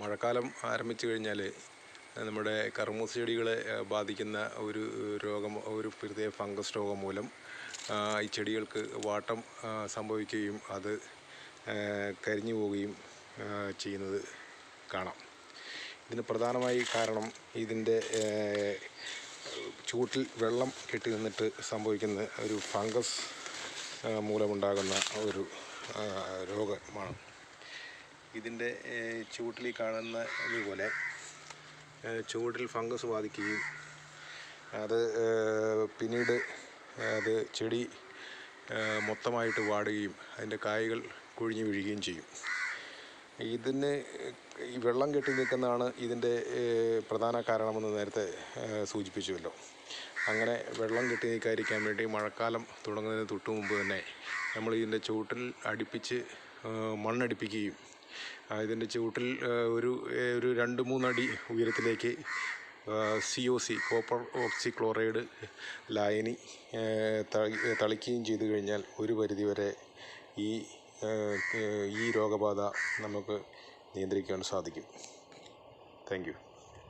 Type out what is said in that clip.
മഴക്കാലം ആരംഭിച്ചു കഴിഞ്ഞാൽ നമ്മുടെ കർമൂസ ചെടികളെ ബാധിക്കുന്ന ഒരു രോഗം, ഒരു പ്രത്യേക ഫംഗസ് രോഗം മൂലം ഈ ചെടികൾക്ക് വാട്ടം സംഭവിക്കുകയും അത് കരിഞ്ഞു പോവുകയും ചെയ്യുന്നത് കാണാം. ഇതിന് പ്രധാനമായി കാരണം ഇതിൻ്റെ ചൂട്ടിൽ വെള്ളം കെട്ടി നിന്നിട്ട് സംഭവിക്കുന്ന ഒരു ഫംഗസ് മൂലമുണ്ടാകുന്ന ഒരു രോഗമാണ്. ഇതിൻ്റെ ചുവട്ടിൽ കാണുന്ന ഇതുപോലെ ചുവട്ടിൽ ഫംഗസ് ബാധിക്കുകയും അത് പിന്നീട് അത് ചെടി മൊത്തമായിട്ട് വാടുകയും അതിൻ്റെ കായ്കൾ കൊഴിഞ്ഞു വീഴുകയും ചെയ്യും. ഇതിന് ഈ വെള്ളം കെട്ടി നിൽക്കുന്നതാണ് ഇതിൻ്റെ പ്രധാന കാരണമെന്ന് നേരത്തെ സൂചിപ്പിച്ചുവല്ലോ. അങ്ങനെ വെള്ളം കെട്ടി നിൽക്കാതിരിക്കാൻ വേണ്ടി മഴക്കാലം തുടങ്ങുന്നതിന് തൊട്ട് മുമ്പ് തന്നെ നമ്മൾ ഇതിൻ്റെ ചുവട്ടിൽ അടുപ്പിച്ച് മണ്ണടിപ്പിക്കുകയും ഇതിൻ്റെ ചുവട്ടിൽ ഒരു 2-3 അടി ഉയരത്തിലേക്ക് COC കോപ്പർ ഓക്സിക്ലോറൈഡ് ലായനി തളിക്കുകയും ചെയ്തു കഴിഞ്ഞാൽ ഒരു പരിധിവരെ ഈ രോഗബാധ നമുക്ക് നിയന്ത്രിക്കാൻ സാധിക്കും. Thank you.